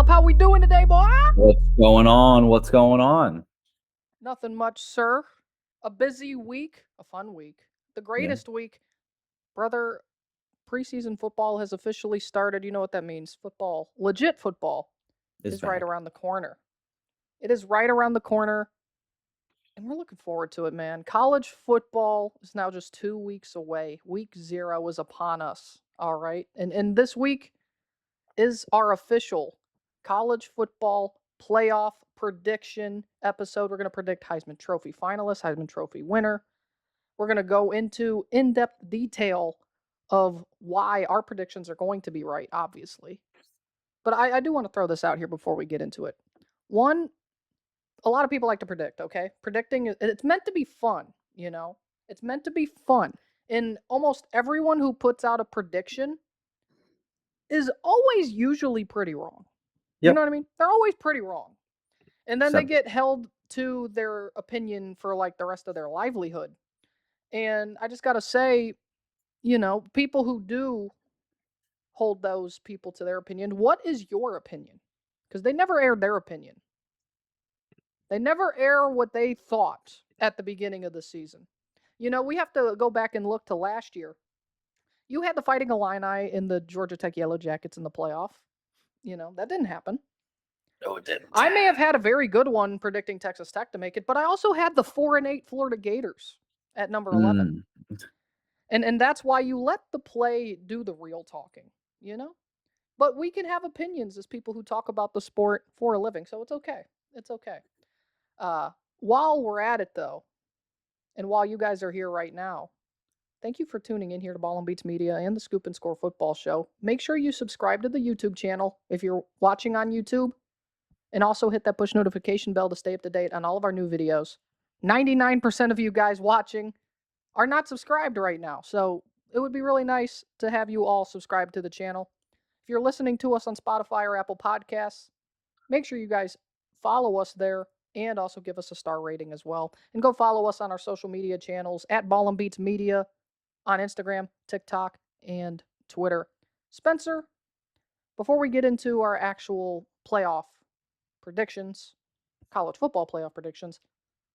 Gallup. How we doing today, boy? What's going on? What's going on? Nothing much, sir. A busy week, a fun week, the Yeah, greatest week. Brother, preseason football has officially started. You know what that means. Football, legit football, it's is right back. around the corner. It is right around the corner, and we're looking forward to it, man. College football is now just 2 weeks away. Week 0 is upon us, all right? And this week is our official college football playoff prediction episode. We're going to predict Heisman Trophy finalists, Heisman Trophy winner. We're going to go into in depth detail of why our predictions are going to be right, obviously. But I do want to throw this out here before we get into it. One, a lot of people like to predict, okay? Predicting, it's meant to be fun, you know? It's meant to be fun. And almost everyone who puts out a prediction is always usually pretty wrong. You know Yep. what I mean? They're always pretty wrong. And then they Except get held to their opinion for like the rest of their livelihood. And I just got to say, people who do hold those people to their opinion, what is your opinion? Because they never aired their opinion. They never air what they thought at the beginning of the season. We have to go back and look to last year. You had the Fighting Illini in the Georgia Tech Yellow Jackets in the playoff. That didn't happen. no, it didn't. I may have had a very good one predicting Texas Tech to make it, but I also had the 4-8 Florida Gators at number 11. Mm, And that's why you let the play do the real talking, you know? But we can have opinions as people who talk about the sport for a living, so it's okay. It's okay. While we're at it though, and while you guys are here right now, thank you for tuning in here to Ball N Beatz Media and the Scoop and Score Football Show. Make sure you subscribe to the YouTube channel if you're watching on YouTube. And also hit that push notification bell to stay up to date on all of our new videos. 99% of you guys watching are not subscribed right now. So it would be really nice to have you all subscribe to the channel. If you're listening to us on Spotify or Apple Podcasts, make sure you guys follow us there and also give us a star rating as well. And go follow us on our social media channels at Ball N Beatz Media on Instagram, TikTok, and Twitter. Spencer, before we get into our actual playoff predictions, college football playoff predictions,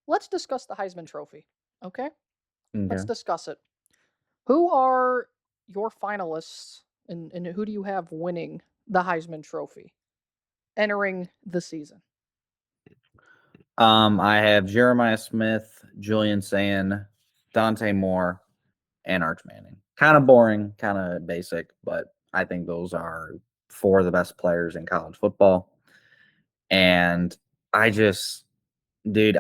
let's discuss the Heisman Trophy. Okay? Let's okay. discuss it. Who are your finalists and who do you have winning the Heisman Trophy entering the season? I have Jeremiah Smith, Julian Sand, Dante Moore, and Arch Manning. Kind of boring, kind of basic, but I think those are four of the best players in college football. And I just, dude,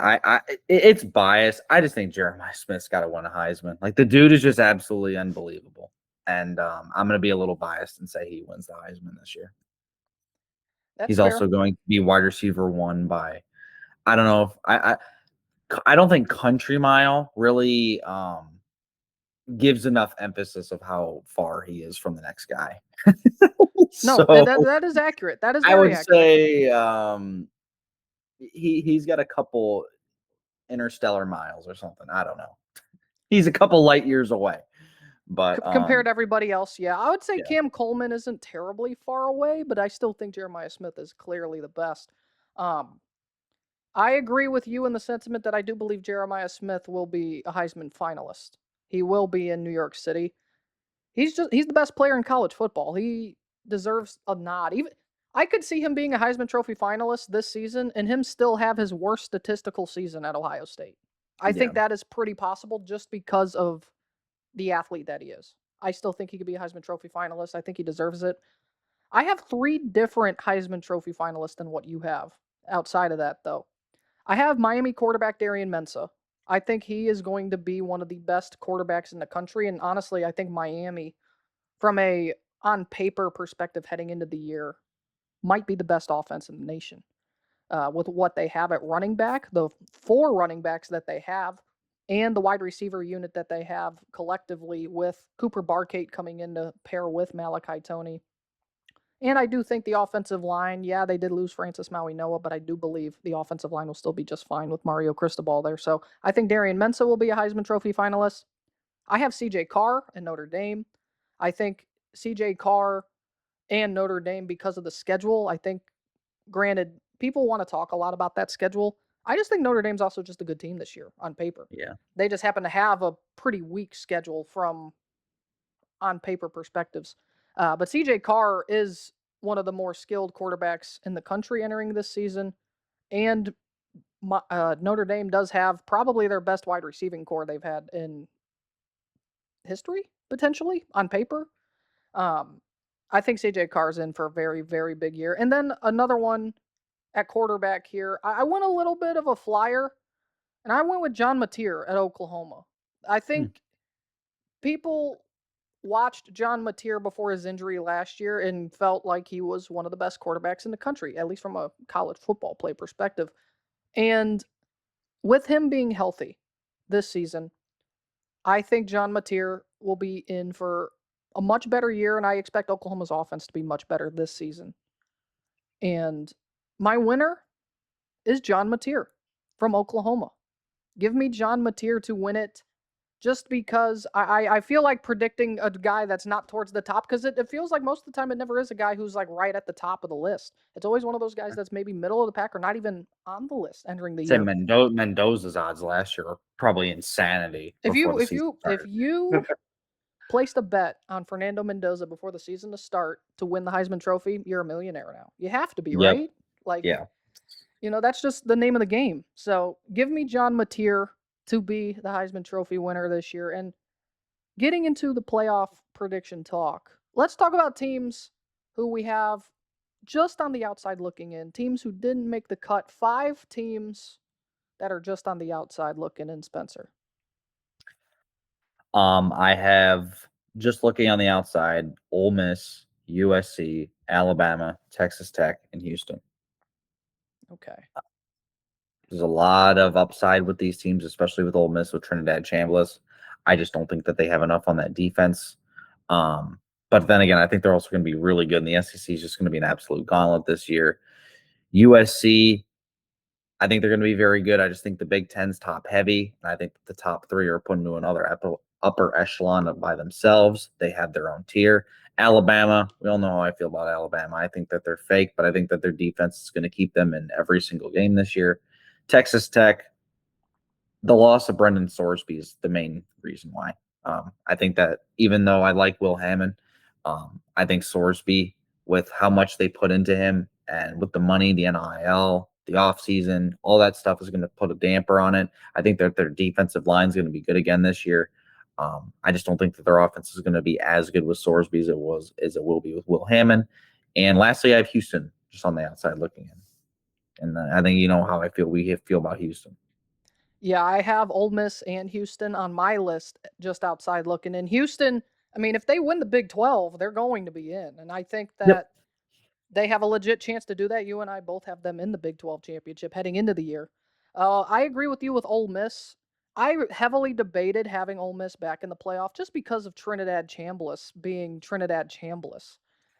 it's biased. I just think Jeremiah Smith's got to win a Heisman. Like the dude is just absolutely unbelievable. And I'm going to be a little biased and say he wins the Heisman this year. That's He's fair. also going to be wide receiver one by, I don't know if I don't think Country Mile really gives enough emphasis of how far he is from the next guy. No, So that is accurate. That is I very would accurate. say he's got a couple interstellar miles or something. I don't know. He's a couple light years away. But Compared to everybody else, yeah. I would say yeah. Cam Coleman isn't terribly far away, but I still think Jeremiah Smith is clearly the best. Um, I agree with you in the sentiment that I do believe Jeremiah Smith will be a Heisman finalist. He will be in New York City. He's the best player in college football. He deserves a nod. Even I could see him being a Heisman Trophy finalist this season and him still have his worst statistical season at Ohio State. I Yeah. think that is pretty possible just because of the athlete that he is. I still think he could be a Heisman Trophy finalist. I think he deserves it. I have 3 different Heisman Trophy finalists than what you have outside of that, though. I have Miami quarterback Darian Mensah. I think he is going to be one of the best quarterbacks in the country. And honestly, I think Miami, from a on paper perspective heading into the year, might be the best offense in the nation. With what they have at running back, the 4 running backs that they have, and the wide receiver unit that they have collectively with Cooper Barkate coming in to pair with Malachi Toney. And I do think the offensive line, yeah, they did lose Francis Maui-Noah, but I do believe the offensive line will still be just fine with Mario Cristobal there. So I think Darian Mensah will be a Heisman Trophy finalist. I have CJ Carr and Notre Dame. I think CJ Carr and Notre Dame, because of the schedule, I think Granted, people want to talk a lot about that schedule. I just think Notre Dame's also just a good team this year on paper. Yeah. They just happen to have a pretty weak schedule from on paper perspectives. But CJ Carr is one of the more skilled quarterbacks in the country entering this season. And Notre Dame does have probably their best wide receiving core they've had in history, potentially, on paper. Um, I think CJ Carr's in for a very, very big year. And then another one at quarterback here. I went a little bit of a flyer, and I went with John Mateer at Oklahoma. I Hmm. think people watched John Mateer before his injury last year and felt like he was one of the best quarterbacks in the country, at least from a college football play perspective. And with him being healthy this season, I think John Mateer will be in for a much better year, and I expect Oklahoma's offense to be much better this season. And my winner is John Mateer from Oklahoma. Give me John Mateer to win it just because I feel like predicting a guy that's not towards the top because it feels like most of the time it never is a guy who's like right at the top of the list. It's always one of those guys that's maybe middle of the pack or not even on the list entering the Say year. Mendoza's odds last year were probably insanity If before you the if season you if started. you placed a bet on Fernando Mendoza before the season to start to win the Heisman Trophy, you're a millionaire now. You have to be, Yep. right? Like, Yeah. that's just the name of the game. So give me John Mateer to be the Heisman Trophy winner this year. And getting into the playoff prediction talk, let's talk about teams who we have just on the outside looking in, teams who didn't make the cut, 5 teams that are just on the outside looking in, Spencer. I have just looking on the outside, Ole Miss, USC, Alabama, Texas Tech, and Houston. Okay. There's a lot of upside with these teams, especially with Ole Miss with Trinidad Chambliss. I just don't think that they have enough on that defense. But then again, I think they're also going to be really good. And the SEC is just going to be an absolute gauntlet this year. USC, I think they're going to be very good. I just think the Big Ten's top heavy. And I think the top 3 are put into another upper echelon by themselves. They have their own tier. Alabama, we all know how I feel about Alabama. I think that they're fake, but I think that their defense is going to keep them in every single game this year. Texas Tech, the loss of Brendan Sorsby is the main reason why. I think that even though I like Will Hammond, I think Sorsby, with how much they put into him and with the money, the NIL, the offseason, all that stuff is going to put a damper on it. I think that their defensive line is going to be good again this year. I just don't think that their offense is going to be as good with Sorsby as it will be with Will Hammond. And lastly, I have Houston just on the outside looking in. And I think you know how we feel about Houston. Yeah, I have Ole Miss and Houston on my list just outside looking in. Houston, I mean, if they win the Big 12, they're going to be in. And I think Yep. that they have a legit chance to do that. You and I both have them in the Big 12 championship heading into the year. I agree with you with Ole Miss. I heavily debated having Ole Miss back in the playoff just because of Trinidad Chambliss being Trinidad Chambliss.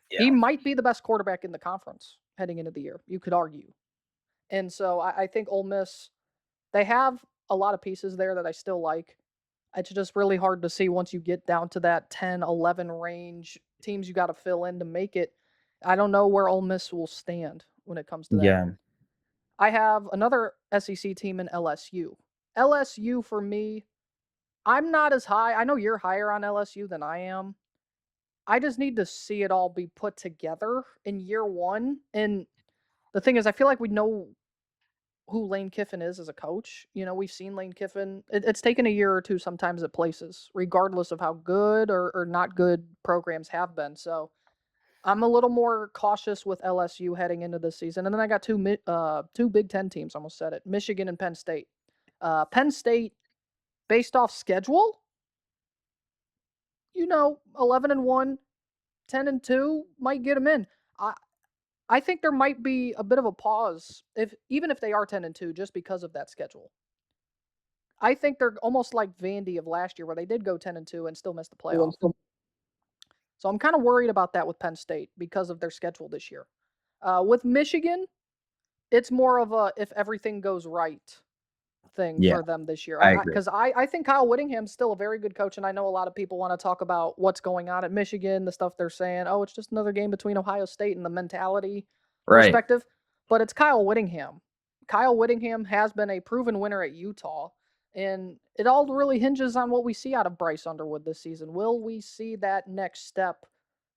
He Yeah. might be the best quarterback in the conference heading into the year, you could argue. And so I think Ole Miss, they have a lot of pieces there that I still like. It's just really hard to see once you get down to that 10, 11 range teams you got to fill in to make it. I don't know where Ole Miss will stand when it comes to that. Yeah. I have another SEC team in LSU. LSU for me, I'm not as high. I know you're higher on LSU than I am. I just need to see it all be put together in year 1. And the thing is, I feel like we know who Lane Kiffin is as a coach. We've seen Lane Kiffin. It's taken a year or two sometimes at places, regardless of how good or not good programs have been. So I'm a little more cautious with LSU heading into this season. And then I got two Big Ten teams. Almost said it: Michigan and Penn State. Penn State, based off schedule, 11-1, 10-2 might get them in. I think there might be a bit of a pause even if they are 10-2 just because of that schedule. I think they're almost like Vandy of last year where they did go 10-2 and still missed the playoff. So I'm kind of worried about that with Penn State because of their schedule this year. With Michigan, it's more of a if everything goes right thing Yeah, for them this year. I agree. Because I think Kyle Whittingham's still a very good coach, and I know a lot of people want to talk about what's going on at Michigan, the stuff they're saying. Oh, it's just another game between Ohio State and the mentality Right. perspective. but it's Kyle Whittingham. Kyle Whittingham has been a proven winner at Utah, and it all really hinges on what we see out of Bryce Underwood this season. Will we see that next step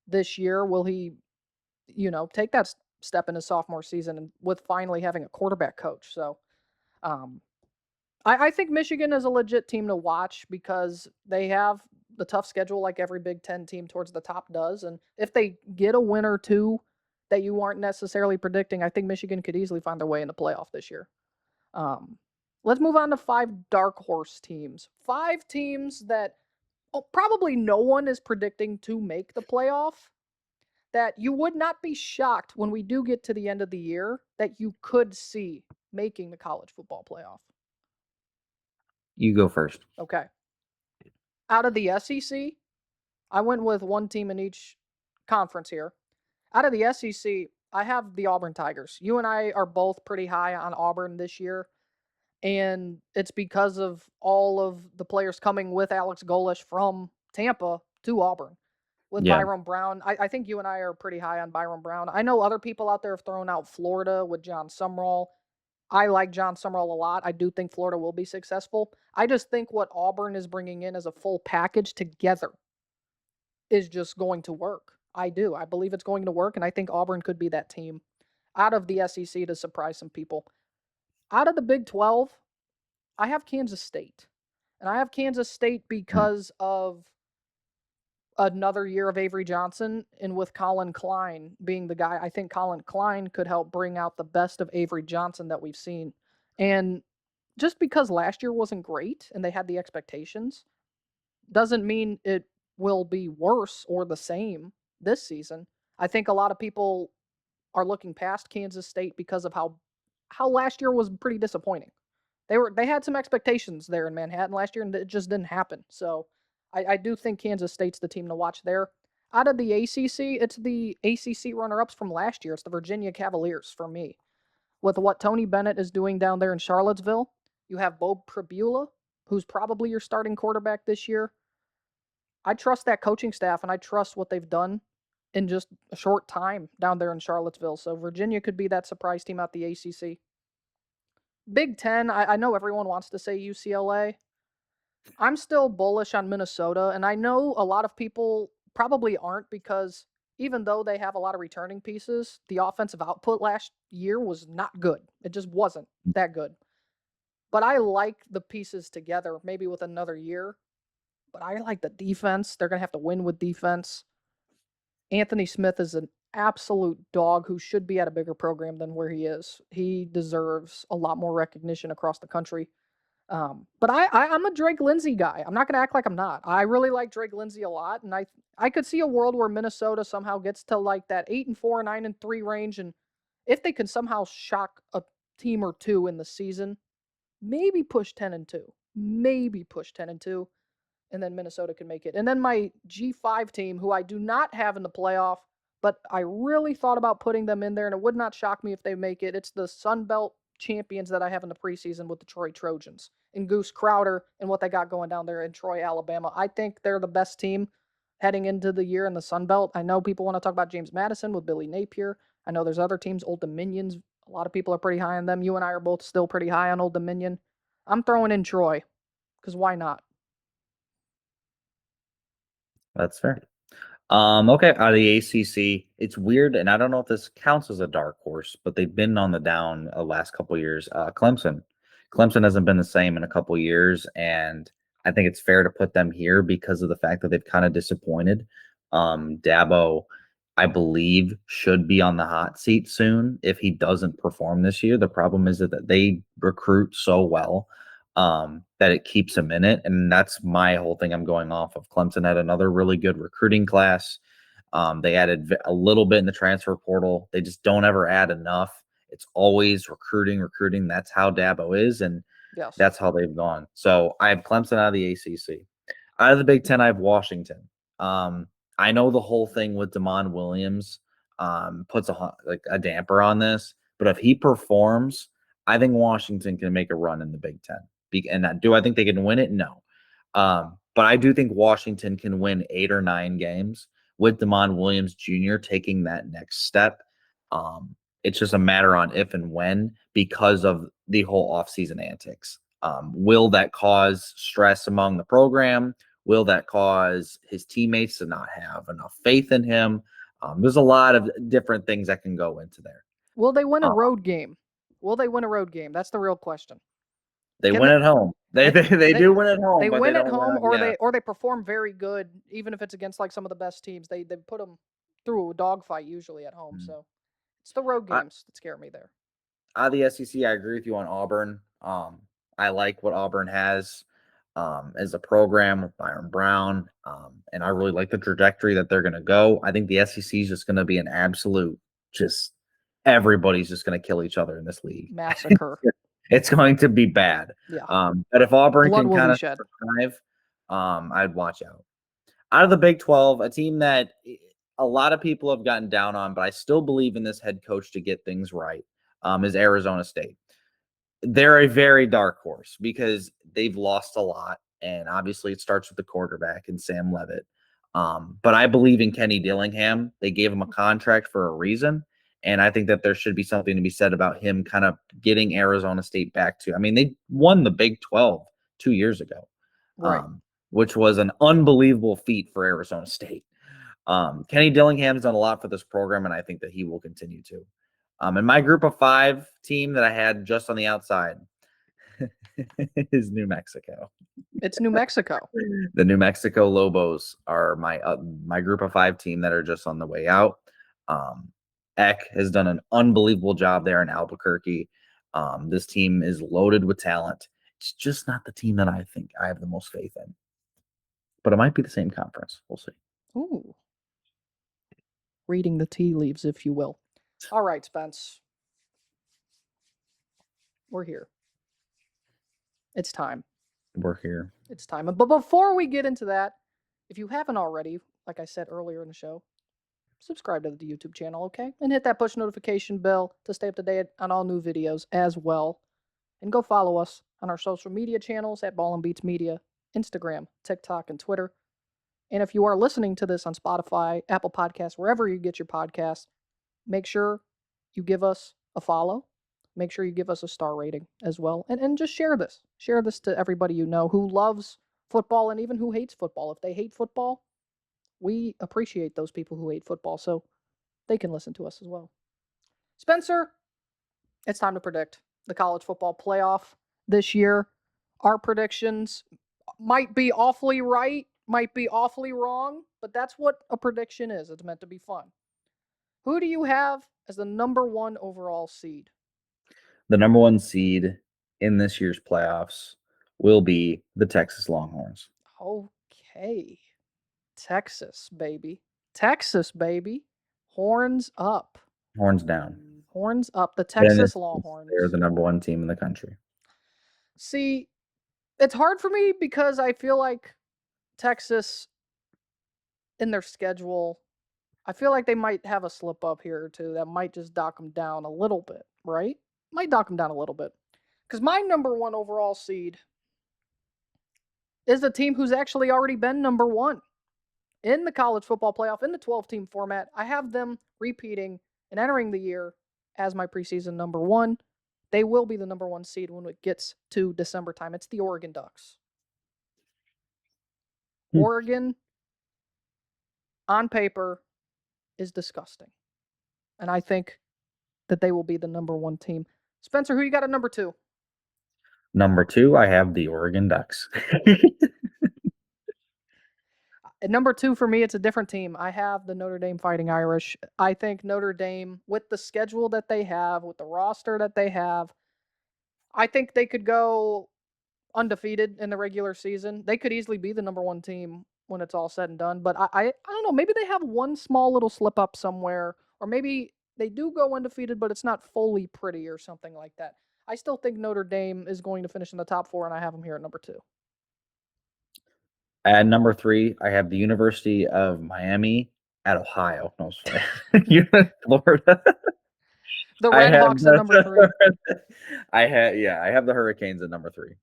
this year? Will he, take that step in his sophomore season and with finally having a quarterback coach? So, um, I think Michigan is a legit team to watch because they have the tough schedule like every Big Ten team towards the top does. And if they get a win or two that you aren't necessarily predicting, I think Michigan could easily find their way in the playoff this year. Um, let's move on to 5 dark horse teams. 5 teams that probably no one is predicting to make the playoff. That you would not be shocked when we do get to the end of the year that you could see making the college football playoff. You go first. Okay. Out of the SEC, I went with one team in each conference here. Out of the SEC, I have the Auburn Tigers. You and I are both pretty high on Auburn this year, and it's because of all of the players coming with Alex Golish from Tampa to Auburn. With Yeah. Byron Brown, I think you and I are pretty high on Byron Brown. I know other people out there have thrown out Florida with John Sumrall. I like John Sumrall a lot. I do think Florida will be successful. I just think what Auburn is bringing in as a full package together is just going to work. I do. I believe it's going to work, and I think Auburn could be that team out of the SEC to surprise some people. Out of the Big 12, I have Kansas State. And I have Kansas State Hmm. because of another year of Avery Johnson, and with Colin Klein being the guy, I think Colin Klein could help bring out the best of Avery Johnson that we've seen. And just because last year wasn't great and they had the expectations doesn't mean it will be worse or the same this season. I think a lot of people are looking past Kansas State because of how last year was pretty disappointing. They had some expectations there in Manhattan last year, and it just didn't happen. So I do think Kansas State's the team to watch there. Out of the ACC, it's the ACC runner-ups from last year. It's the Virginia Cavaliers for me. With what Tony Bennett is doing down there in Charlottesville, you have Bo Pribula, who's probably your starting quarterback this year. I trust that coaching staff, and I trust what they've done in just a short time down there in Charlottesville. So Virginia could be that surprise team out the ACC. Big Ten, I know everyone wants to say UCLA. I'm still bullish on Minnesota, and I know a lot of people probably aren't because even though they have a lot of returning pieces, the offensive output last year was not good. It just wasn't that good. But I like the pieces together, maybe with another year. But I like the defense. They're going to have to win with defense. Anthony Smith is an absolute dog who should be at a bigger program than where he is. He deserves a lot more recognition across the country. But I'm a Drake Lindsay guy. I'm not going to act like I'm not. I really like Drake Lindsay a lot, and I could see a world where Minnesota somehow gets to like that 8-4, 9-3 range, and if they can somehow shock a team or two in the season, maybe push 10-2, maybe push 10-2, and then Minnesota can make it. And then my G5 team, who I do not have in the playoff, but I really thought about putting them in there, and it would not shock me if they make it. It's the Sun Belt champions that I have in the preseason with the Troy Trojans and Goose Crowder and what they got going down there in Troy, Alabama. I think they're the best team heading into the year in the Sun Belt. I know people want to talk about James Madison with Billy Napier. I know there's other teams, Old Dominions. A lot of people are pretty high on them. You and I are both still pretty high on Old Dominion. I'm throwing in Troy because why not? That's fair. Okay, out of the ACC, it's weird, and I don't know if this counts as a dark horse, but they've been on the down last couple years. Clemson. Clemson hasn't been the same in a couple years, and I think it's fair to put them here because of the fact that they've kind of disappointed. Dabo, I believe, should be on the hot seat soon if he doesn't perform this year. The problem is that they recruit so well that it keeps him in it. And that's my whole thing I'm going off of. Clemson had another really good recruiting class. They added a little bit in the transfer portal. They just don't ever add enough. It's always recruiting, recruiting. That's how Dabo is, and Yes. that's how they've gone. So I have Clemson out of the ACC. Out of the Big Ten, I have Washington. I know the whole thing with Damon Williams puts a damper on this, but if he performs, I think Washington can make a run in the Big Ten. And do I think they can win it? No. But I do think Washington can win 8 or 9 games with Damon Williams Jr. taking that next step. It's just a matter on if and when because of the whole offseason antics. Will that cause stress among the program? Will that cause his teammates to not have enough faith in him? There's a lot of different things that can go into there. Will they win a road game? Will they win a road game? That's the real question. They Can win at home. They do win at home, they but they win at don't home, win. or they perform very good, even if it's against like some of the best teams. They put them through a dogfight usually at home. So it's the road games that scare me there. Out of the SEC, I agree with you on Auburn. I like what Auburn has as a program with Byron Brown, and I really like the trajectory that they're going to go. I think the SEC is just going to be an absolute just everybody's just going to kill each other in this league. Massacre. It's going to be bad. Yeah. But if Auburn Blood can will kind be of shed. survive, I'd watch out. Out of the Big 12, a team that a lot of people have gotten down on, but I still believe in this head coach to get things right, is Arizona State. They're a very dark horse because they've lost a lot, and obviously it starts with the quarterback and Sam Levitt. But I believe in Kenny Dillingham. They gave him a contract for a reason, and I think that there should be something to be said about him kind of getting Arizona State back to. I mean, they won the Big 12 2 years ago, Right. which was an unbelievable feat for Arizona State. Kenny Dillingham's done a lot for this program, and I think that he will continue to. And my group of 5 team that I had just on the outside is New Mexico. It's New Mexico. The New Mexico Lobos are my group of 5 team that are just on the way out. Eck has done an unbelievable job there in Albuquerque. This team is loaded with talent. It's just not the team that I think I have the most faith in. But it might be the same conference. We'll see. Ooh. Reading the tea leaves, if you will. All right, Spence. We're here. It's time. We're here. It's time. But before we get into that, if you haven't already, like I said earlier in the show, subscribe to the YouTube channel, okay? And hit that push notification bell to stay up to date on all new videos as well. And go follow us on our social media channels at Ball N Beatz Media, Instagram, TikTok, and Twitter. And if you are listening to this on Spotify, Apple Podcasts, wherever you get your podcasts, make sure you give us a follow. Make sure you give us a star rating as well. And just share this. Share this to everybody you know who loves football and even who hates football. If they hate football, we appreciate those people who hate football, so they can listen to us as well. Spencer, it's time to predict the college football playoff this year. Our predictions might be awfully right, might be awfully wrong, but that's what a prediction is. It's meant to be fun. Who do you have as the number 1 overall seed? The number 1 seed in this year's playoffs will be the Texas Longhorns. Okay. Texas, baby. Texas, baby. Horns up. Horns down. Horns up. The Texas Longhorns. They're the number 1 team in the country. See, it's hard for me because I feel like Texas, in their schedule, I feel like they might have a slip up here or two that might just dock them down a little bit, right? Might dock them down a little bit. Because my number 1 overall seed is a team who's actually already been number 1 in the college football playoff in the 12-team format. I have them repeating and entering the year as my preseason number 1. They will be the number 1 seed when it gets to December time. It's the Oregon Ducks. Oregon, on paper, is disgusting. And I think that they will be the number 1 team. Spencer, who you got at number 2? Number 2, I have the Oregon Ducks. At number 2 for me, it's a different team. I have the Notre Dame Fighting Irish. I think Notre Dame, with the schedule that they have, with the roster that they have, I think they could go undefeated in the regular season. They could easily be the number 1 team when it's all said and done. But I don't know. Maybe they have one small little slip up somewhere, or maybe they do go undefeated, but it's not fully pretty or something like that. I still think Notre Dame is going to finish in the top 4, and I have them here at number 2. At number 3, I have the University of Miami at Ohio. No, sorry. Florida. The Redhawks at number 3. I have the Hurricanes at number 3.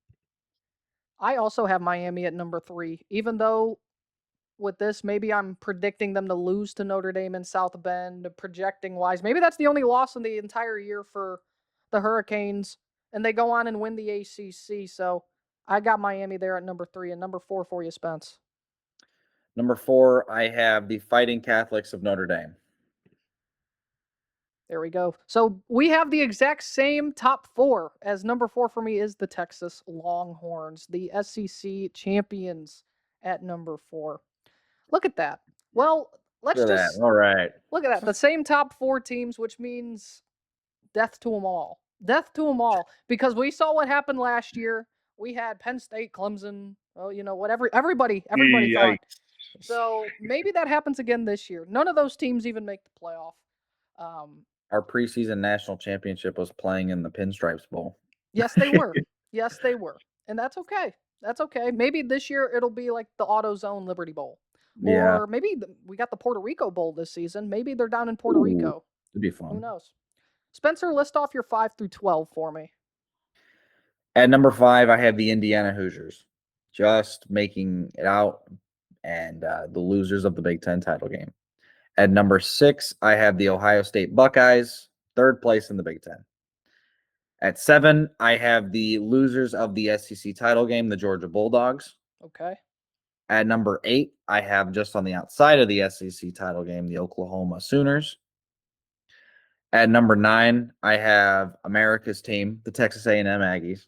I also have Miami at number 3, even though with this. Maybe I'm predicting them to lose to Notre Dame and South Bend, projecting wise. Maybe that's the only loss in the entire year for the Hurricanes, and they go on and win the ACC. So I got Miami there at number 3 and number 4 for you, Spence. Number 4, I have the Fighting Catholics of Notre Dame. There we go. So we have the exact same top 4, as number 4 for me is the Texas Longhorns, the SEC champions at number 4. Look at that. Well, let's Look at that. just All right. look at that. The same top 4 teams, which means death to them all. Death to them all. Because we saw what happened last year. We had Penn State, Clemson, well, whatever everybody thought. Yikes. So maybe that happens again this year. None of those teams even make the playoff. Our preseason national championship was playing in the Pinstripes Bowl. Yes, they were. Yes, they were. And that's okay. That's okay. Maybe this year it'll be like the AutoZone Liberty Bowl. Yeah. Or maybe we got the Puerto Rico Bowl this season. Maybe they're down in Puerto Ooh, Rico. it'd be Who fun. knows? Spencer, list off your 5 through 12 for me. At number 5, I have the Indiana Hoosiers, just making it out, and the losers of the Big Ten title game. At number 6, I have the Ohio State Buckeyes, third place in the Big Ten. At 7, I have the losers of the SEC title game, the Georgia Bulldogs. Okay. At number 8, I have just on the outside of the SEC title game, the Oklahoma Sooners. At number 9, I have America's team, the Texas A&M Aggies.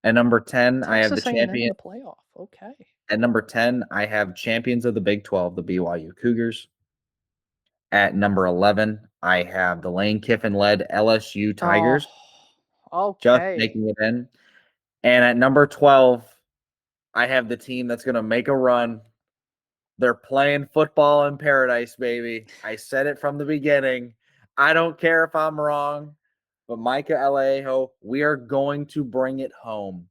At number 10, I have the Texas A&M in champion. the playoff. Okay. At number 10, I have champions of the Big 12, the BYU Cougars. At number 11, I have the Lane Kiffin-led LSU Tigers, just Okay. making it in. And at number 12, I have the team that's going to make a run. They're playing football in paradise, baby. I said it from the beginning. I don't care if I'm wrong, but Micah Alejo, we are going to bring it home.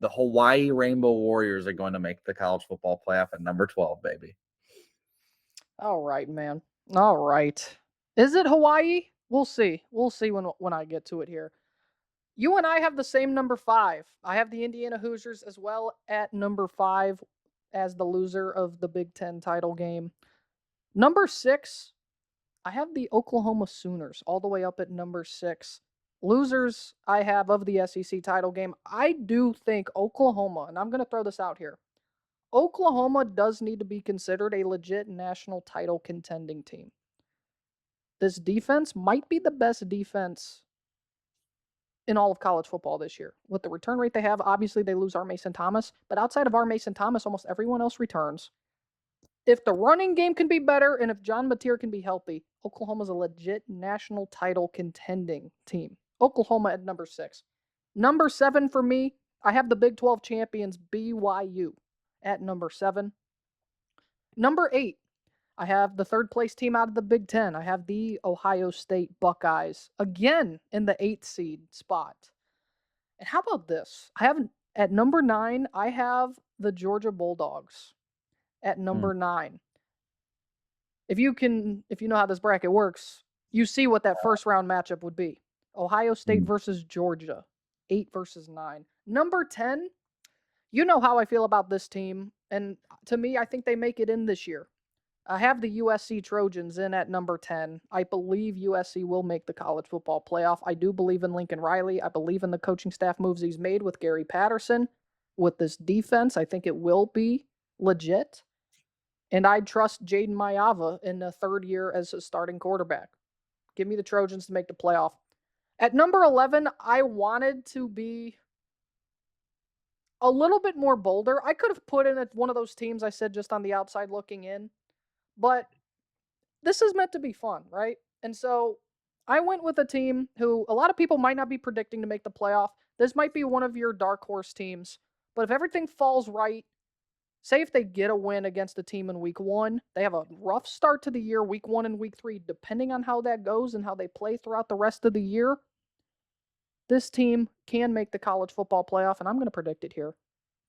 The Hawaii Rainbow Warriors are going to make the college football playoff at number 12, baby. All right, man. All right. Is it Hawaii? We'll see. We'll see when I get to it here. You and I have the same number 5. I have the Indiana Hoosiers as well at number 5 as the loser of the Big Ten title game. Number 6, I have the Oklahoma Sooners all the way up at number 6. Losers I have of the SEC title game. I do think Oklahoma, and I'm going to throw this out here. Oklahoma does need to be considered a legit national title contending team. This defense might be the best defense in all of college football this year. With the return rate they have, obviously they lose our Mason Thomas, but outside of our Mason Thomas, almost everyone else returns. If the running game can be better and if John Mateer can be healthy, Oklahoma's a legit national title contending team. Oklahoma at number 6. Number 7 for me, I have the Big 12 champions BYU at number 7. Number 8, I have the third place team out of the Big 10. I have the Ohio State Buckeyes, again in the 8th seed spot. And how about this? At number 9, I have the Georgia Bulldogs at number 9. If you know how this bracket works, you see what that first round matchup would be. Ohio State versus Georgia, 8 versus 9. Number 10, you know how I feel about this team, and to me, I think they make it in this year. I have the USC Trojans in at number 10. I believe USC will make the college football playoff. I do believe in Lincoln Riley. I believe in the coaching staff moves he's made with Gary Patterson. With this defense, I think it will be legit. And I trust Jaden Mayava in the third year as a starting quarterback. Give me the Trojans to make the playoff. At number 11, I wanted to be a little bit more bolder. I could have put in one of those teams I said just on the outside looking in. But this is meant to be fun, right? And so I went with a team who a lot of people might not be predicting to make the playoff. This might be one of your dark horse teams. But if everything falls right, say if they get a win against a team in week 1, they have a rough start to the year, week 1 and week 3, depending on how that goes and how they play throughout the rest of the year. This team can make the college football playoff, and I'm going to predict it here.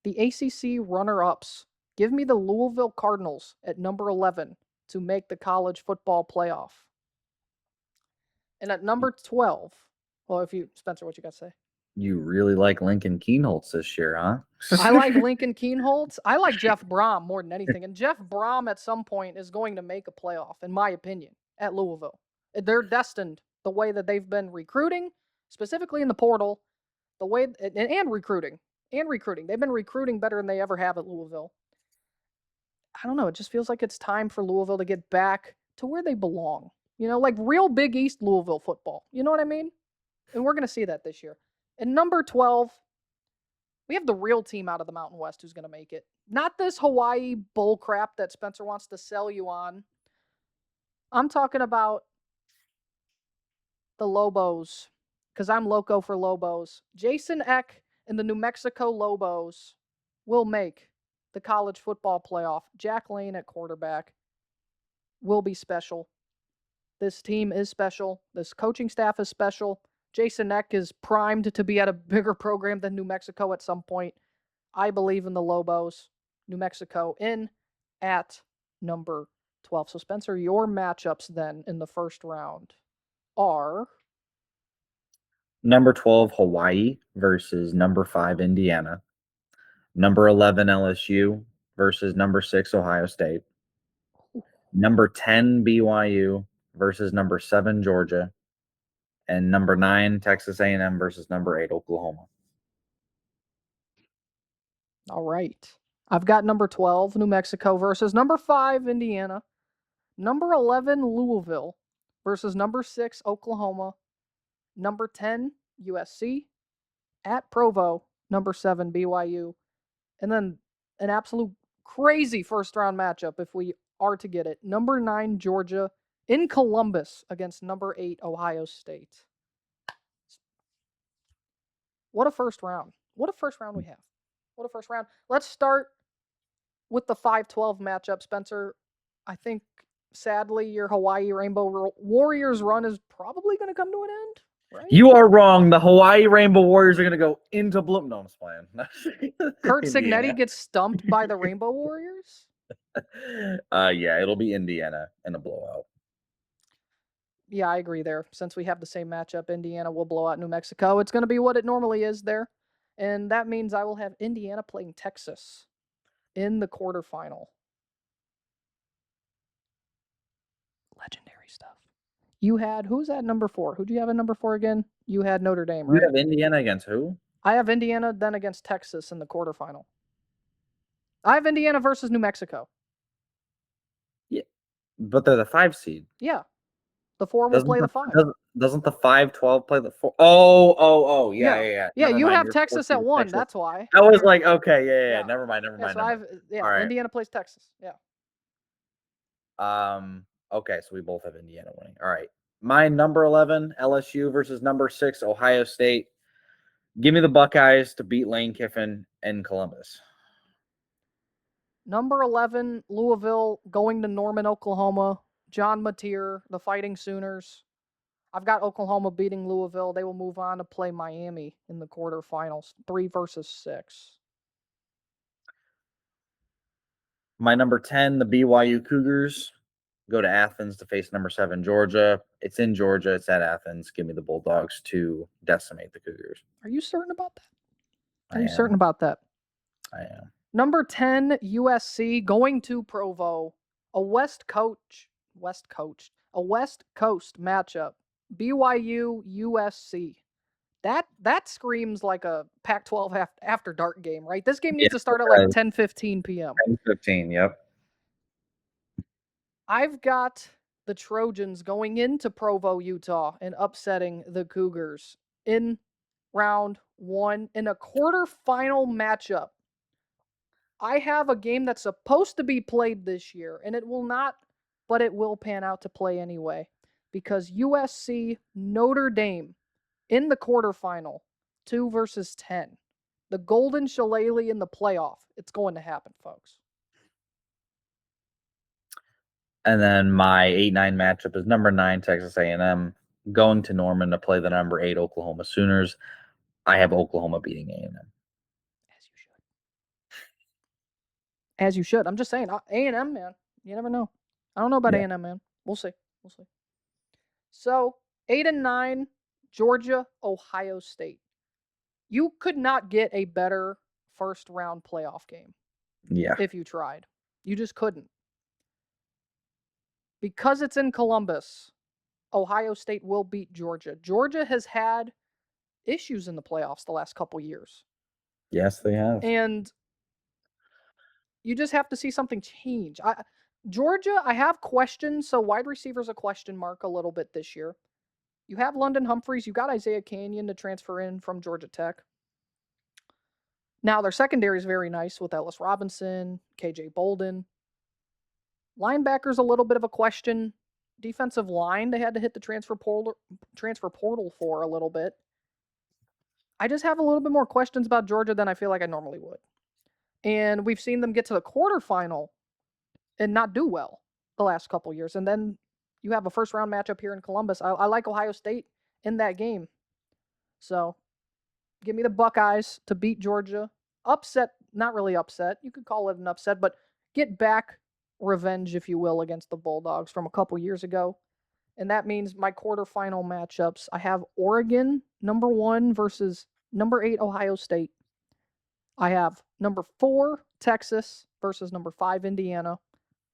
The ACC runner-ups. Give me the Louisville Cardinals at number 11 to make the college football playoff. And at number 12, well, Spencer, what you got to say? You really like Lincoln Keenholz this year, huh? I like Lincoln Keenholz. I like Jeff Brom more than anything. And Jeff Brom at some point is going to make a playoff, in my opinion, at Louisville. They're destined the way that they've been recruiting, specifically in the portal, the way and recruiting. And recruiting. They've been recruiting better than they ever have at Louisville. I don't know. It just feels like it's time for Louisville to get back to where they belong. Like real Big East Louisville football. You know what I mean? And we're going to see that this year. And number 12, we have the real team out of the Mountain West who's going to make it. Not this Hawaii bull crap that Spencer wants to sell you on. I'm talking about the Lobos, because I'm loco for Lobos. Jason Eck and the New Mexico Lobos will make the college football playoff. Jack Lane at quarterback will be special. This team is special. This coaching staff is special. Jason Eck is primed to be at a bigger program than New Mexico at some point. I believe in the Lobos. New Mexico in at number 12. So, Spencer, your matchups then in the first round are number 12 Hawaii versus number 5 Indiana. Number 11 LSU versus number 6 Ohio State. Number 10 BYU versus number 7 Georgia. And number 9 Texas A&M versus number 8 Oklahoma. all right. I've got number 12 New Mexico versus number 5 Indiana. Number 11 Louisville versus number 6 Oklahoma. Number 10 USC at Provo. Number 7 BYU. And then an absolute crazy first round matchup if we are to get it. Number 9 Georgia in Columbus against number 8 Ohio State. What a first round. What a first round we have. What a first round. Let's start with the 5-12 matchup, Spencer. I think, sadly, your Hawaii Rainbow Warriors run is probably going to come to an end, right? You are wrong. The Hawaii Rainbow Warriors are going to go into Bloom. No, I'm just playing. Kurt Signetti gets stumped by the Rainbow Warriors? Yeah, it'll be Indiana in a blowout. Yeah, I agree there. Since we have the same matchup, Indiana will blow out New Mexico. It's going to be what it normally is there. And that means I will have Indiana playing Texas in the quarterfinal. Legendary stuff. You had, who's at number 4? Who do you have at number 4 again? You had Notre Dame, right? You have Indiana against who? I have Indiana, then against Texas in the quarterfinal. I have Indiana versus New Mexico. Yeah, but they're the 5 seed. Yeah. The 4 will play the 5. Doesn't the 5-12 play the 4? Oh, yeah. Yeah, you have Texas at 1. That's why. I was like, okay, yeah. Never mind. So Indiana plays Texas. Yeah. Okay, so we both have Indiana winning. All right. My number 11, LSU versus number 6, Ohio State. Give me the Buckeyes to beat Lane Kiffin and Columbus. Number 11, Louisville going to Norman, Oklahoma. John Mateer, the Fighting Sooners. I've got Oklahoma beating Louisville. They will move on to play Miami in the quarterfinals, 3 versus 6. My number 10, the BYU Cougars, go to Athens to face number 7, Georgia. It's in Georgia. It's at Athens. Give me the Bulldogs to decimate the Cougars. Are you certain about that? I am certain about that? I am. Number 10, USC going to Provo. A West Coast matchup. BYU USC. That screams like a Pac-12 after dark game, right? This game needs to start at like 10:15 p.m. 10:15, yep. I've got the Trojans going into Provo, Utah, and upsetting the Cougars in round 1 in a quarterfinal matchup. I have a game that's supposed to be played this year, and it will not, but it will pan out to play anyway, because USC Notre Dame in the quarterfinal, 2 versus 10. The Golden Shillelagh in the playoff. It's going to happen, folks. And then my 8-9 matchup is number 9 Texas A&M going to Norman to play the number 8 Oklahoma Sooners. I have Oklahoma beating A&M. As you should. I'm just saying, A&M, man. You never know. I don't know about A&M, man. We'll see. So, 8 and 9, Georgia, Ohio State. You could not get a better first round playoff game Yeah. if you tried. You just couldn't. Because it's in Columbus, Ohio State will beat Georgia. Georgia has had issues in the playoffs the last couple years. Yes, they have. And you just have to see something change. Georgia, I have questions. So wide receiver's a question mark a little bit this year. You have London Humphreys. You got Isaiah Canyon to transfer in from Georgia Tech. Now their secondary is very nice with Ellis Robinson, KJ Bolden. Linebacker's a little bit of a question. Defensive line, they had to hit the transfer portal for a little bit. I just have a little bit more questions about Georgia than I feel like I normally would. And we've seen them get to the quarterfinal and not do well the last couple years. And then you have a first round matchup here in Columbus. I like Ohio State in that game. So give me the Buckeyes to beat Georgia. Upset, not really upset. You could call it an upset, but get back revenge, if you will, against the Bulldogs from a couple years ago. And that means my quarterfinal matchups. I have Oregon, number 1 versus number 8, Ohio State. I have number 4, Texas versus number 5, Indiana.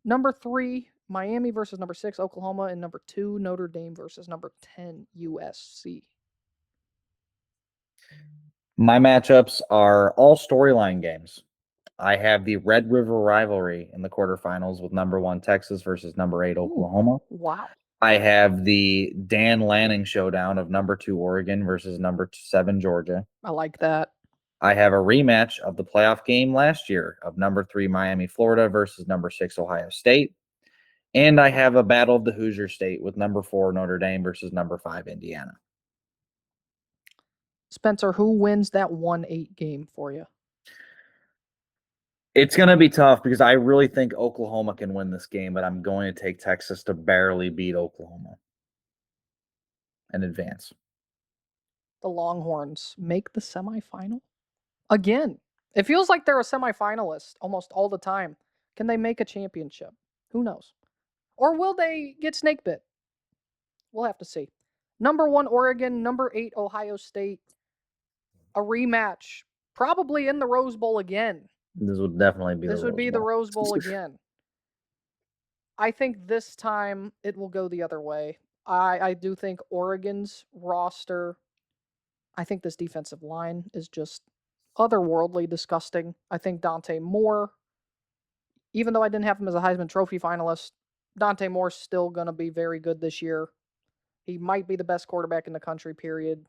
Number 3, Miami versus number 6, Oklahoma. And number 2, Notre Dame versus number 10, USC. My matchups are all storyline games. I have the Red River rivalry in the quarterfinals with number 1 Texas versus number 8 Oklahoma. Wow. I have the Dan Lanning showdown of number 2 Oregon versus number 7 Georgia. I like that. I have a rematch of the playoff game last year of number 3 Miami, Florida versus number 6 Ohio State. And I have a battle of the Hoosier State with number 4 Notre Dame versus number 5 Indiana. Spencer, who wins that 1-8 game for you? It's going to be tough because I really think Oklahoma can win this game, but I'm going to take Texas to barely beat Oklahoma and advance. The Longhorns make the semifinal? Again, it feels like they're a semifinalist almost all the time. Can they make a championship? Who knows? Or will they get snake bit? We'll have to see. Number 1, Oregon. Number 8, Ohio State. A rematch. Probably in the Rose Bowl again. This would definitely be the Rose Bowl again. I think this time it will go the other way. I do think Oregon's roster, I think this defensive line is just otherworldly disgusting. I think Dante Moore, even though I didn't have him as a Heisman Trophy finalist, Dante Moore's still going to be very good this year. He might be the best quarterback in the country, period.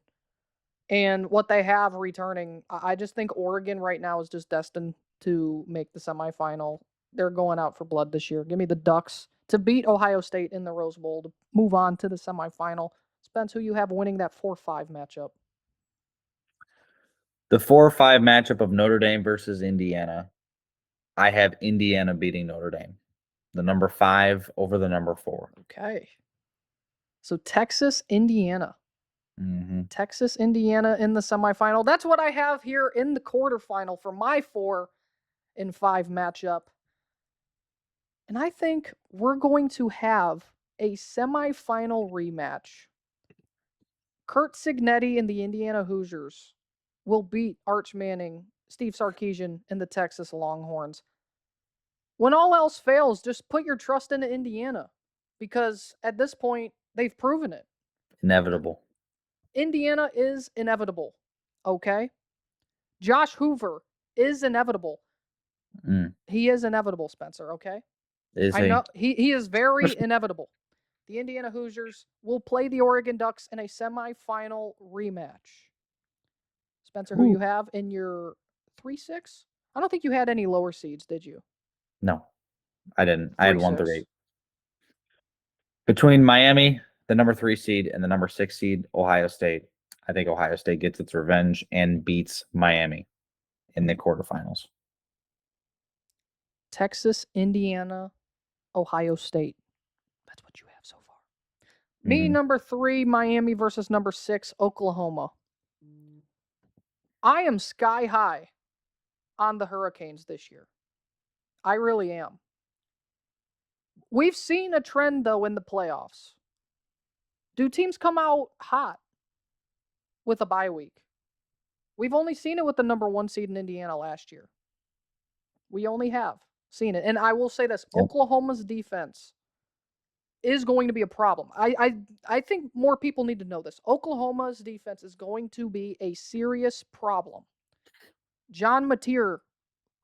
And what they have returning, I just think Oregon right now is just destined to make the semifinal. They're going out for blood this year. Give me the Ducks to beat Ohio State in the Rose Bowl to move on to the semifinal. Spence, who you have winning that 4-5 matchup? The 4-5 matchup of Notre Dame versus Indiana. I have Indiana beating Notre Dame. The number 5 over the number 4. Okay. So Texas, Indiana. Mm-hmm. Texas, Indiana in the semifinal. That's what I have here in the quarterfinal for my 4-5 matchup. And I think we're going to have a semifinal rematch. Kurt Cignetti and the Indiana Hoosiers will beat Arch Manning, Steve Sarkisian, and the Texas Longhorns. When all else fails, just put your trust into Indiana because at this point, they've proven it. Inevitable. Indiana is inevitable, okay? Josh Hoover is inevitable. He is inevitable, Spencer, okay? Is he? I know he is very inevitable. The Indiana Hoosiers will play the Oregon Ducks in a semifinal rematch. Spencer, who you have in your 3-6? I don't think you had any lower seeds, did you? No, I didn't. I had 1 through 3-6. 8. Between Miami, the number 3 seed, and the number 6 seed, Ohio State, I think Ohio State gets its revenge and beats Miami in the quarterfinals. Texas, Indiana, Ohio State. That's what you have so far. Me, number 3, Miami versus number 6, Oklahoma. I am sky high on the Hurricanes this year. I really am. We've seen a trend, though, in the playoffs. Do teams come out hot with a bye week? We've only seen it with the number 1 seed in Indiana last year. We only have seen it. And I will say this, Yep. Oklahoma's defense is going to be a problem. I think more people need to know this. Oklahoma's defense is going to be a serious problem. John Mateer,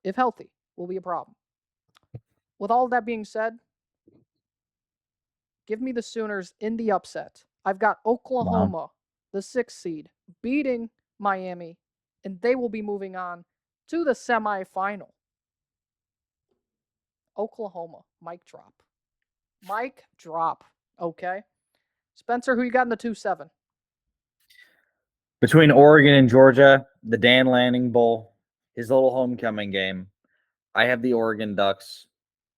if healthy, will be a problem. With all of that being said, give me the Sooners in the upset. I've got Oklahoma, the 6th seed, beating Miami, and they will be moving on to the semifinal. Oklahoma, mic drop. Mic drop. Okay. Spencer, who you got in the 2-7? Between Oregon and Georgia, the Dan Lanning Bowl, his little homecoming game, I have the Oregon Ducks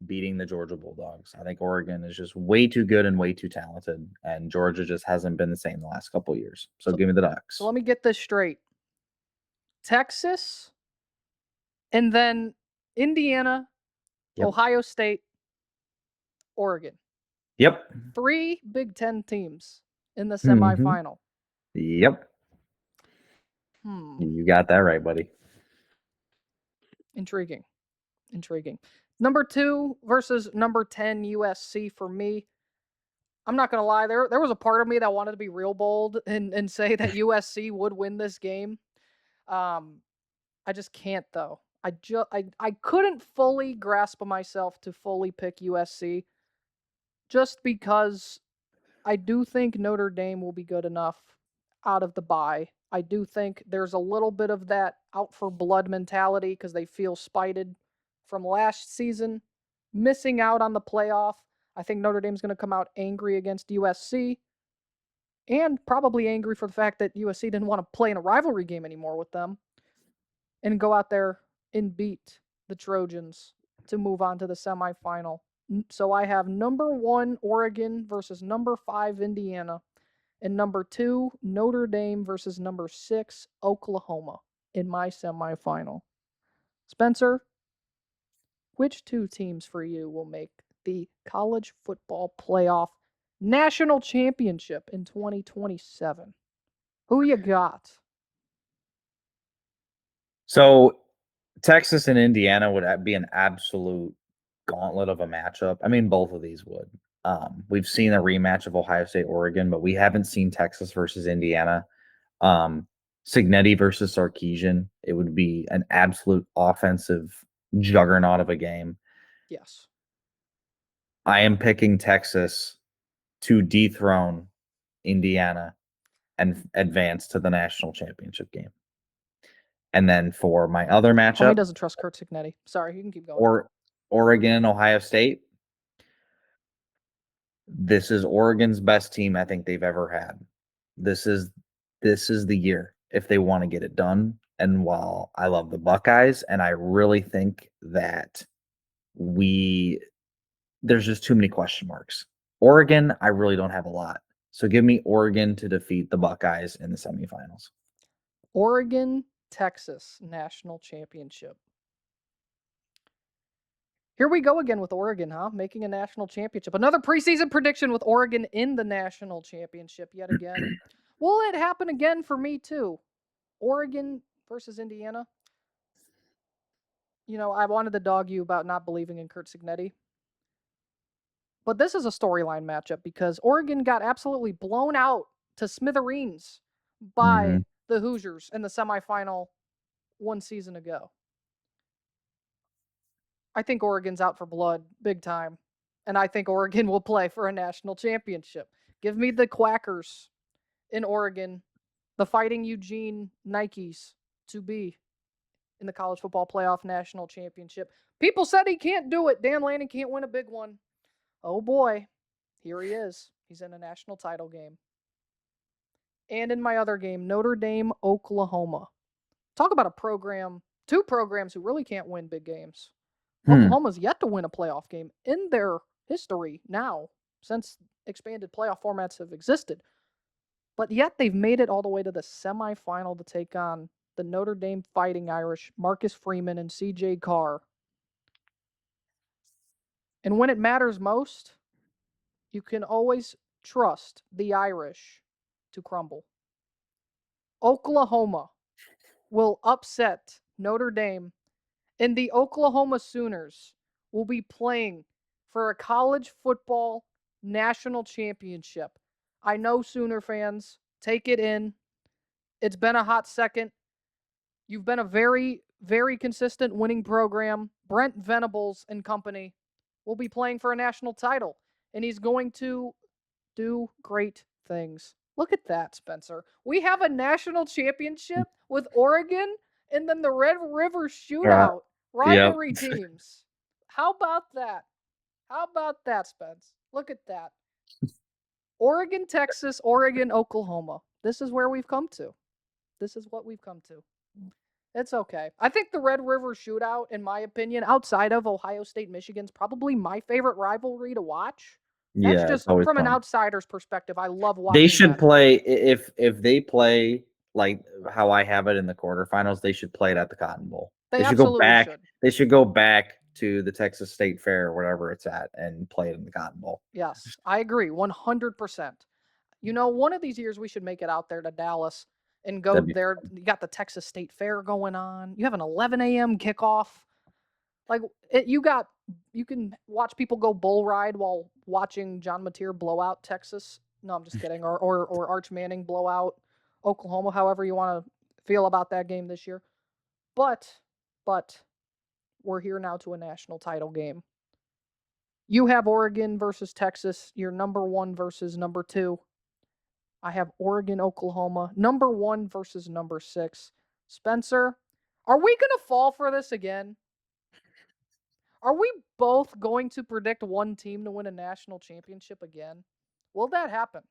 beating the Georgia Bulldogs. I think Oregon is just way too good and way too talented, and Georgia just hasn't been the same the last couple of years. So give me the Ducks. So let me get this straight. Texas, and then Indiana, Yep. Ohio State, Oregon. Yep. 3 Big Ten teams in the Mhm. semifinal. Yep. You got that right, buddy. Intriguing. Number 2 versus number 10 USC for me. I'm not gonna lie, there was a part of me that wanted to be real bold and say that USC would win this game. I just can't though. I couldn't fully grasp myself to fully pick USC just because I do think Notre Dame will be good enough out of the bye. I do think there's a little bit of that out for blood mentality because they feel spited from last season, missing out on the playoff. I think Notre Dame's going to come out angry against USC and probably angry for the fact that USC didn't want to play in a rivalry game anymore with them and go out there and beat the Trojans to move on to the semifinal. So I have number 1 Oregon versus number 5 Indiana, and number 2 Notre Dame versus number 6 Oklahoma in my semifinal. Spencer, which 2 teams for you will make the college football playoff national championship in 2027? Who you got? So Texas and Indiana would be an absolute gauntlet of a matchup. I mean, both of these would. We've seen a rematch of Ohio State, Oregon, but we haven't seen Texas versus Indiana. Signetti versus Sarkisian. It would be an absolute offensive juggernaut of a game. Yes. I am picking Texas to dethrone Indiana and advance to the national championship game. And then for my other Homie matchup, doesn't trust Kurt Signetti. Sorry, you can keep going. or Oregon, Ohio State. This is Oregon's best team I think they've ever had. This is the year if they want to get it done. And while I love the Buckeyes, and I really think that there's just too many question marks. Oregon, I really don't have a lot. So give me Oregon to defeat the Buckeyes in the semifinals. Oregon, Texas national championship. Here we go again with Oregon, huh? Making a national championship. Another preseason prediction with Oregon in the national championship yet again. Will it happen again for me too? Oregon versus Indiana. You know, I wanted to dog you about not believing in Kurt Signetti. But this is a storyline matchup because Oregon got absolutely blown out to smithereens by the Hoosiers in the semifinal 1 season ago. I think Oregon's out for blood big time, and I think Oregon will play for a national championship. Give me the Quackers in Oregon, the Fighting Eugene Nikes to be in the college football playoff national championship. People said he can't do it. Dan Lanning can't win a big one. Oh boy, here he is. He's in a national title game. And in my other game, Notre Dame, Oklahoma. Talk about a program, 2 programs who really can't win big games. Oklahoma's yet to win a playoff game in their history now, since expanded playoff formats have existed. But yet they've made it all the way to the semifinal to take on the Notre Dame Fighting Irish, Marcus Freeman and CJ Carr. And when it matters most, you can always trust the Irish to crumble. Oklahoma will upset Notre Dame, and the Oklahoma Sooners will be playing for a college football national championship. I know, Sooner fans, take it in. It's been a hot second. You've been a very, very consistent winning program. Brent Venables and company will be playing for a national title, and he's going to do great things. Look at that, Spencer. We have a national championship with Oregon and then the Red River Uh, Shootout yep. rivalry teams. How about that? How about that, Spence? Look at that. Oregon, Texas, Oregon, Oklahoma. This is where we've come to. This is what we've come to. It's okay. I think the Red River Shootout, in my opinion, outside of Ohio State, Michigan's probably my favorite rivalry to watch. That's Yeah, it's just always from an fun. outsider's perspective. I love They watching should that. play if they play like how I have it in the quarterfinals. They should play it at the Cotton Bowl. They They should go absolutely back. should. They should go back to the Texas State Fair or whatever it's at and play it in the Cotton Bowl. Yes, I agree 100%. You know, one of these years we should make it out there to Dallas and go That'd be there. You got the Texas State Fair going on. You have an 11 a.m. kickoff. Like you can watch people go bull ride while watching John Mateer blow out Texas. No, I'm just kidding. Or Arch Manning blow out Oklahoma. However you want to feel about that game this year. But we're here now to a national title game. You have Oregon versus Texas. You're number 1 versus number 2. I have Oregon, Oklahoma, number 1 versus number 6. Spencer, are we going to fall for this again? Are we both going to predict one team to win a national championship again? Will that happen?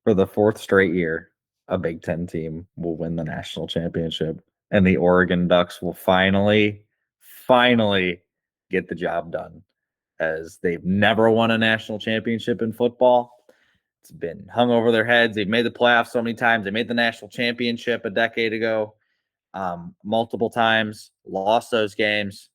For the 4th straight year, a Big Ten team will win the national championship, and the Oregon Ducks will finally get the job done, as they've never won a national championship in football. It's been hung over their heads. They've made the playoffs so many times. They made the national championship a decade ago, multiple times, lost those games.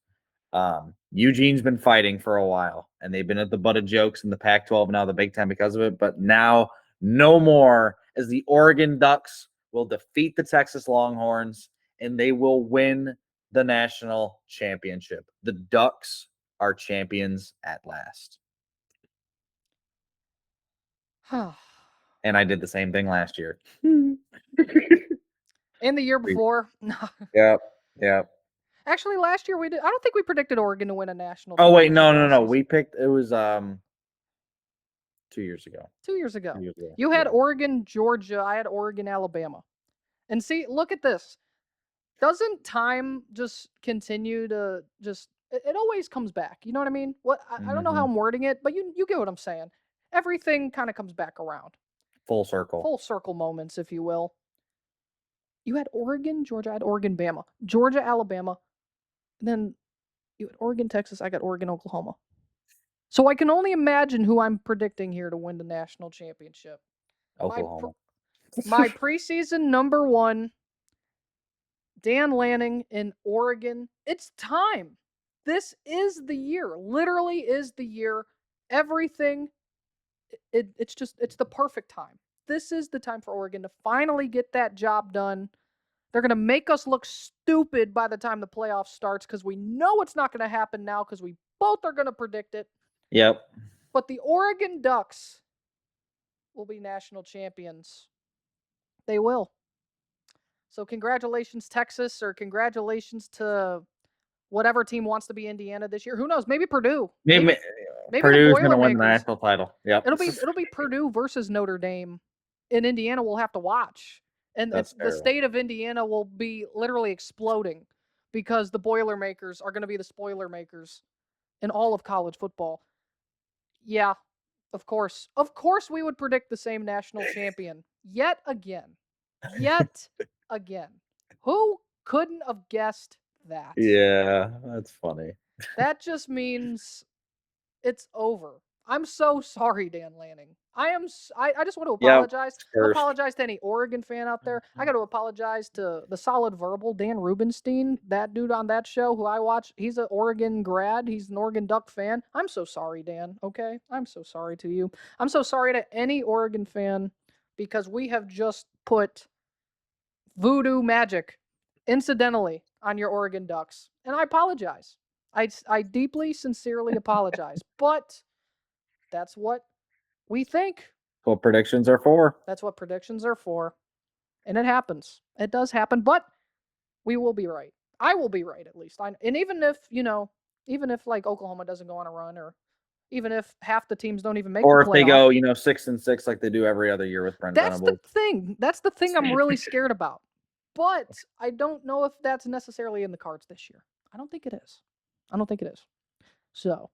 Eugene's been fighting for a while, and they've been at the butt of jokes in the Pac-12, now the Big Ten because of it. But now, no more, as the Oregon Ducks will defeat the Texas Longhorns, and they will win the national championship. The Ducks are champions at last. And I did the same thing last year. And the year before. Yep. Actually, last year we did. I don't think we predicted Oregon to win a national Oh wait, championship. no. We picked it was 2 years ago. 2 years ago. 2 years ago. You had Oregon, Georgia. I had Oregon, Alabama. And see, look at this. Doesn't time just continue to just it always comes back. You know what I mean? What I don't know how I'm wording it, but you get what I'm saying. Everything kind of comes back around. Full circle. Full circle moments, if you will. You had Oregon, Georgia, I had Oregon, Bama. Georgia, Alabama. And then you had Oregon, Texas, I got Oregon, Oklahoma. So I can only imagine who I'm predicting here to win the national championship. Oklahoma. My preseason number 1, Dan Lanning in Oregon. It's time. This is the year. Literally is the year. Everything. It's the perfect time. This is the time for Oregon to finally get that job done. They're going to make us look stupid by the time the playoffs starts because we know it's not going to happen now because we both are going to predict it. Yep. But the Oregon Ducks will be national champions. They will. So congratulations, Texas, or congratulations to whatever team wants to be Indiana this year. Who knows? Maybe Purdue. Maybe Purdue's the going to win the Boilermakers. national title. Yep. It'll be Purdue versus Notre Dame, and Indiana will have to watch. And the state of Indiana will be literally exploding because the Boilermakers are going to be the Spoilermakers in all of college football. Yeah, of course. Of course we would predict the same national champion. Yet again. Who couldn't have guessed that? Yeah, that's funny. That just means it's over. I'm so sorry, Dan Lanning. I just want to apologize. Yep, apologize to any Oregon fan out there. I got to apologize to the solid verbal Dan Rubenstein, that dude on that show who I watch. He's an Oregon grad. He's an Oregon Duck fan. I'm so sorry, Dan. Okay, I'm so sorry to you. I'm so sorry to any Oregon fan because we have just put voodoo magic incidentally on your Oregon Ducks. And I apologize. I deeply, sincerely apologize. But that's what we think. What predictions are for. That's what predictions are for. And it happens. It does happen. But we will be right. I will be right, at least. And even if, even if like Oklahoma doesn't go on a run, or even if half the teams don't even make Or the if they playoff, go, 6-6 like they do every other year with Brent that's Venables. the thing. That's the thing I'm really scared about. But I don't know if that's necessarily in the cards this year. I don't think it is. I don't think it is. So,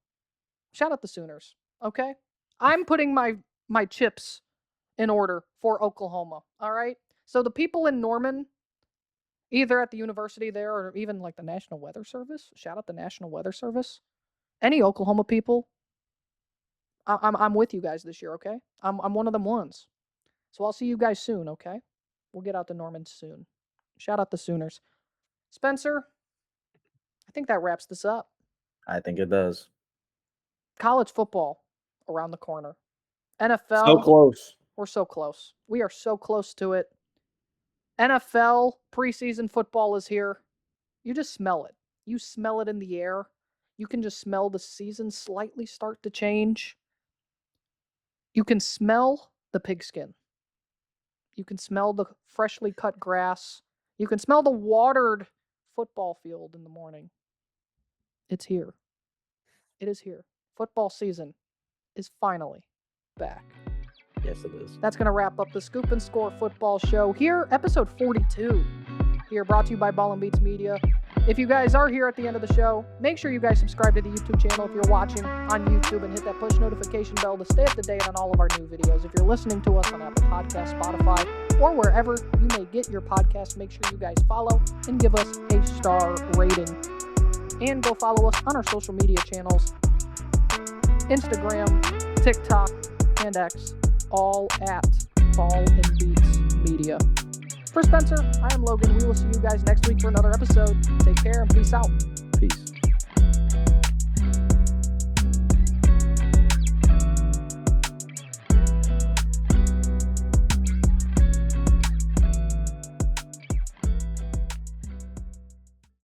shout out the Sooners, okay? I'm putting my chips in order for Oklahoma, all right? So the people in Norman, either at the university there or even like the National Weather Service, shout out the National Weather Service. Any Oklahoma people, I'm with you guys this year, okay? I'm one of them ones. So I'll see you guys soon, okay? We'll get out to Norman soon. Shout out the Sooners. Spencer, I think that wraps this up. I think it does. College football around the corner. NFL. So close. We're so close. We are so close to it. NFL preseason football is here. You just smell it. You smell it in the air. You can just smell the season slightly start to change. You can smell the pigskin. You can smell the freshly cut grass. You can smell the watered football field in the morning. It's here. It is here. Football season is finally back. Yes, it is. That's going to wrap up the Scoop and Score football show here, episode 42. Here, brought to you by Ball N Beatz Media. If you guys are here at the end of the show, make sure you guys subscribe to the YouTube channel if you're watching on YouTube, and hit that push notification bell to stay up to date on all of our new videos. If you're listening to us on Apple Podcasts, Spotify, or wherever you may get your podcasts, make sure you guys follow and give us a star rating. And go follow us on our social media channels, Instagram, TikTok, and X, all at Ball N Beatz Media. For Spencer, I am Logan. We will see you guys next week for another episode. Take care and peace out.